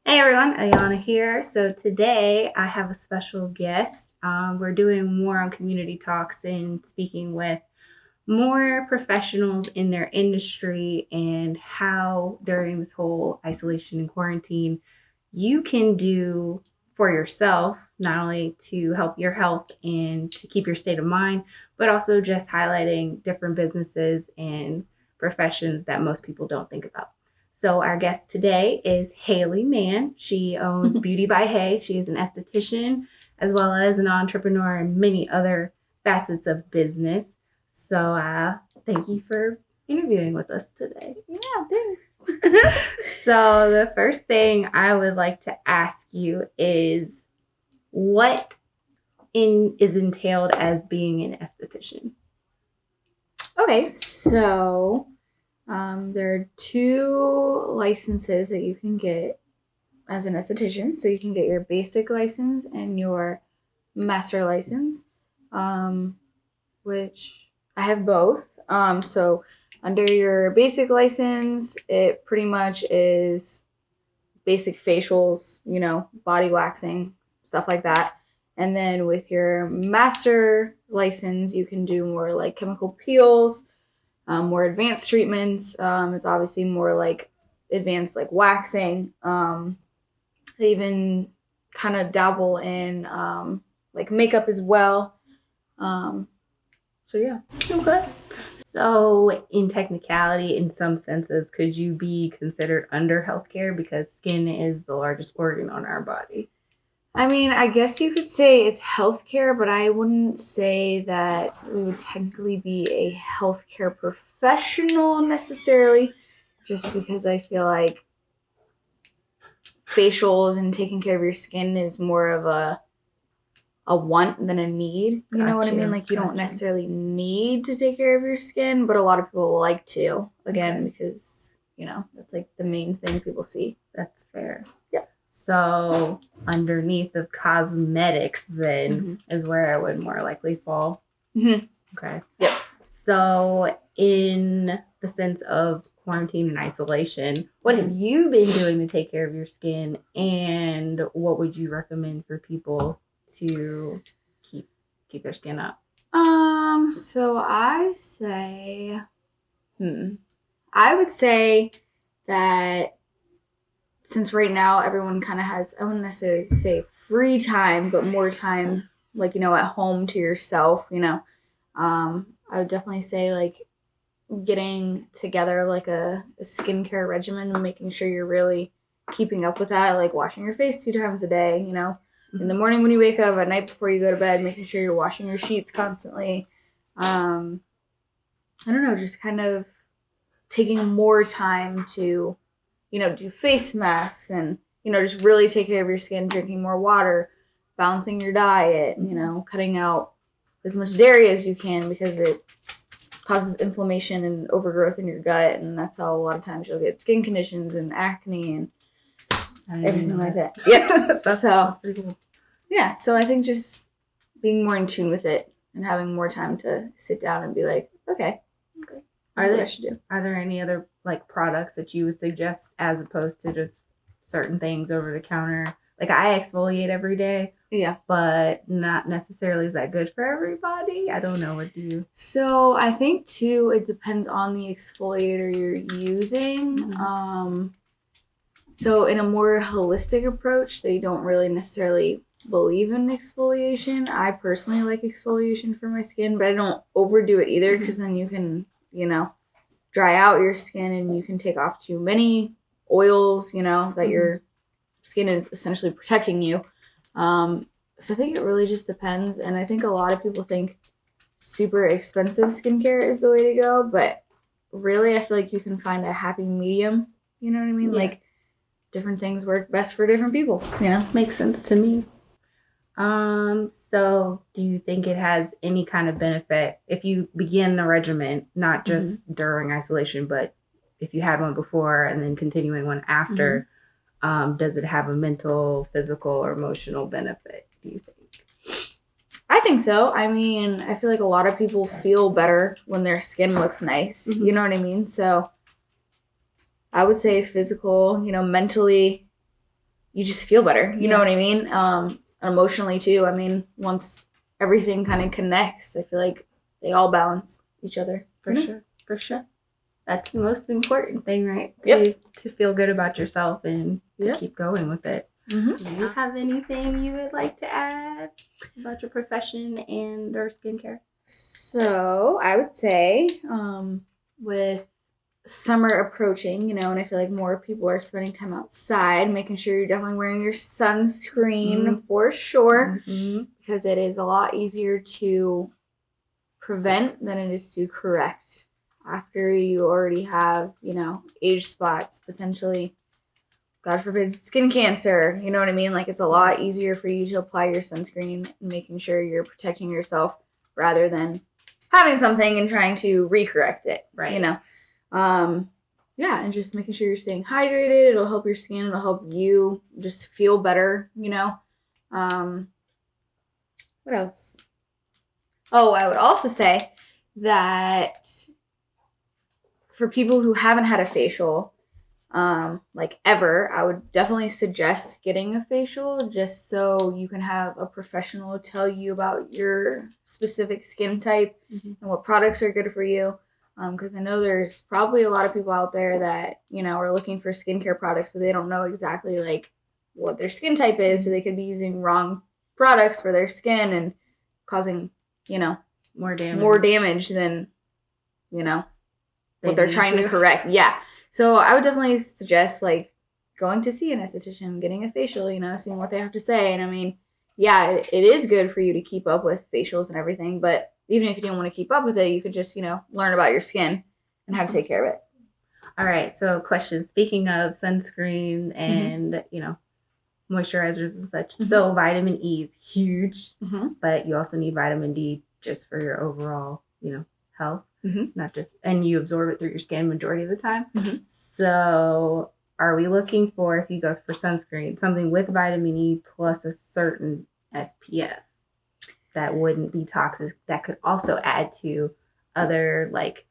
Hey everyone, Ayana here. So today I have a special guest. We're doing more on community talks and speaking with more professionals in their industry and how during this whole isolation and quarantine you can do for yourself, not only to help your health and to keep your state of mind, but also just highlighting different businesses and professions that most people don't think about. So our guest today is Hayley Mann. She owns Beauty by Hay. She is an esthetician as well as an entrepreneur in many other facets of business. So thank you for interviewing with us today. Yeah, thanks. So the first thing I would like to ask you is what is entailed as being an esthetician? Okay, so there are two licenses that you can get as an esthetician. So you can get your basic license and your master license, which I have both. So under your basic license, it pretty much is basic facials, body waxing, stuff like that. And then with your master license, you can do more like chemical peels, more advanced treatments. It's obviously more like advanced, like waxing. They even kind of dabble in like makeup as well. So yeah. Okay. So, in technicality, in some senses, could you be considered under healthcare because skin is the largest organ on our body? I mean, I guess you could say it's healthcare, but I wouldn't say that we would technically be a healthcare professional necessarily, just because I feel like facials and taking care of your skin is more of a want than a need. You know what I mean? Like you don't necessarily need to take care of your skin, but a lot of people like to, again, because, that's like the main thing people see. That's fair. Yeah. So, underneath of cosmetics, then is where I would more likely fall. Mm-hmm. Okay. Yep. So, in the sense of quarantine and isolation, what have you been doing to take care of your skin, and what would you recommend for people to keep their skin up? So I would say that since right now everyone kind of has, I wouldn't necessarily say free time, but more time, like, at home to yourself, I would definitely say like getting together like a skincare regimen and making sure you're really keeping up with that, like washing your face 2 times a day, in the morning when you wake up, at night before you go to bed, making sure you're washing your sheets constantly. I don't know, just kind of taking more time to, do face masks and, just really take care of your skin, drinking more water, balancing your diet, cutting out as much dairy as you can because it causes inflammation and overgrowth in your gut. And that's how a lot of times you'll get skin conditions and acne and everything like that. Yeah. that's pretty cool. Yeah. So I think just being more in tune with it and having more time to sit down and be like, okay. Are there any other like products that you would suggest as opposed to just certain things over the counter? Like I exfoliate every day. Yeah. But not necessarily is that good for everybody? I don't know. What do you? So I think too, it depends on the exfoliator you're using. So in a more holistic approach, they don't really necessarily believe in exfoliation. I personally like exfoliation for my skin, but I don't overdo it either because then you can, dry out your skin and you can take off too many oils, that your skin is essentially protecting you. So I think it really just depends. And I think a lot of people think super expensive skincare is the way to go, but really I feel like you can find a happy medium. You know what I mean? Yeah. Like different things work best for different people. Makes sense to me. So do you think it has any kind of benefit if you begin the regimen, not just during isolation, but if you had one before and then continuing one after, does it have a mental, physical, or emotional benefit, do you think? I think so. I mean, I feel like a lot of people feel better when their skin looks nice. You know what I mean? So I would say physical, mentally, you just feel better. You know Yeah. what I mean? Emotionally too. I mean, once everything kind of connects, I feel like they all balance each other. For sure. For sure. That's the most important thing, right? Yep. To feel good about yourself and to Yep. keep going with it. Mm-hmm. Do you have anything you would like to add about your profession and or skincare? So I would say, with summer approaching, you know, and I feel like more people are spending time outside, making sure you're definitely wearing your sunscreen for sure, because it is a lot easier to prevent than it is to correct after you already have, you know, age spots, potentially, God forbid, skin cancer. You know what I mean? Like, it's a lot easier for you to apply your sunscreen and making sure you're protecting yourself rather than having something and trying to recorrect it. Right. You know? Yeah, and just making sure you're staying hydrated. It'll help your skin. It'll help you just feel better, you know? What else? Oh, I would also say that for people who haven't had a facial, like ever, I would definitely suggest getting a facial just so you can have a professional tell you about your specific skin type and what products are good for you. Because I know there's probably a lot of people out there that, you know, are looking for skincare products, but they don't know exactly like what their skin type is. So they could be using wrong products for their skin and causing, you know, more damage than, you know, what they're trying to correct. Yeah. So I would definitely suggest like going to see an esthetician, getting a facial, you know, seeing what they have to say. And I mean, yeah, it is good for you to keep up with facials and everything, but even if you didn't want to keep up with it, you could just, you know, learn about your skin and how to take care of it. All right. So question, speaking of sunscreen and, you know, moisturizers and such. So vitamin E is huge, but you also need vitamin D just for your overall, you know, health. Not just, and you absorb it through your skin majority of the time. So are we looking for, if you go for sunscreen, something with vitamin E plus a certain SPF that wouldn't be toxic, that could also add to other like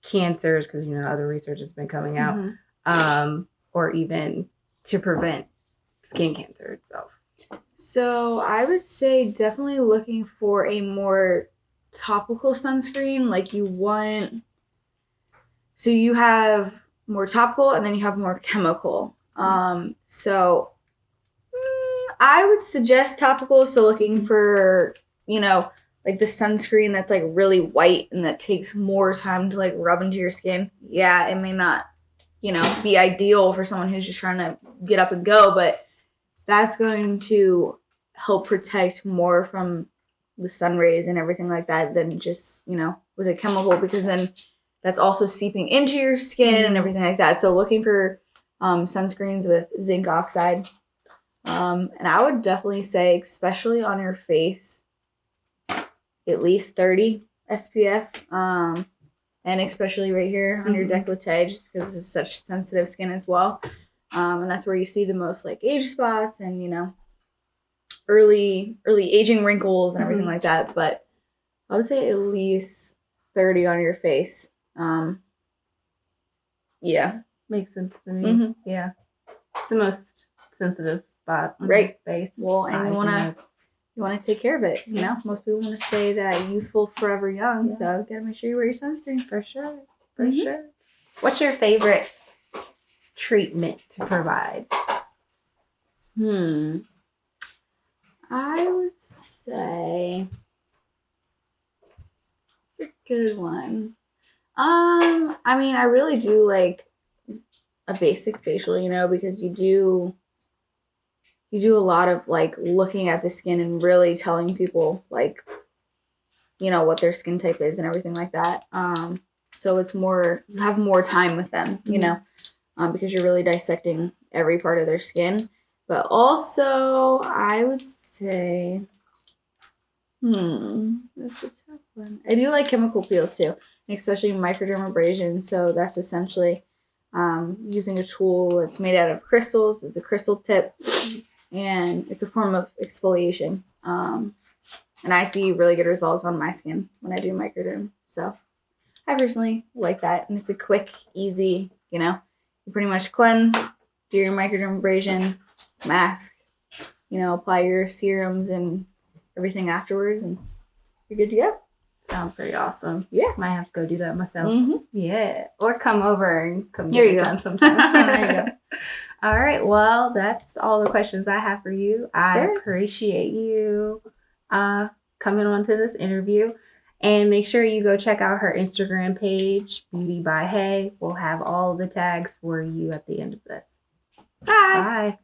cancers, because, you know, other research has been coming out, or even to prevent skin cancer itself? So I would say definitely looking for a more topical sunscreen. Like so you have more topical and then you have more chemical. So I would suggest topical. So looking for, you know, like the sunscreen that's like really white and that takes more time to like rub into your skin. Yeah, it may not, you know, be ideal for someone who's just trying to get up and go, but that's going to help protect more from the sun rays and everything like that than just, you know, with a chemical, because then that's also seeping into your skin and everything like that. So looking for sunscreens with zinc oxide. And I would definitely say, especially on your face, at least 30 SPF. And especially right here on your décolleté, just because it's such sensitive skin as well. And that's where you see the most like age spots and, you know, early aging wrinkles and everything like that. But I would say at least 30 on your face. Yeah. Makes sense to me. Yeah. It's the most sensitive spot on your face. Well, and you want to take care of it. You know, most people want to stay that youthful, forever young. So you gotta make sure you wear your sunscreen. For sure. For sure. What's your favorite treatment to provide? I would say it's a good one. I mean, I really do like a basic facial, you know, because you do a lot of like looking at the skin and really telling people like, you know, what their skin type is and everything like that. So it's more, you have more time with them, you know, because you're really dissecting every part of their skin. But also, I would say, that's a tough one. I do like chemical peels too, especially microdermabrasion. So that's essentially using a tool that's made out of crystals. It's a crystal tip, and it's a form of exfoliation. And I see really good results on my skin when I do microderm. So I personally like that. And it's a quick, easy, you know, you pretty much cleanse, do your microdermabrasion, mask, apply your serums and everything afterwards, and you're good to go. Sounds pretty awesome. Yeah. Might have to go do that myself. Mm-hmm. Yeah. Or come over and come There get you it go. done sometime. There you go. All right. Well, that's all the questions I have for you. I Sure. appreciate you coming on to this interview. And make sure you go check out her Instagram page, Beauty by Hay. We'll have all the tags for you at the end of this. Bye. Bye.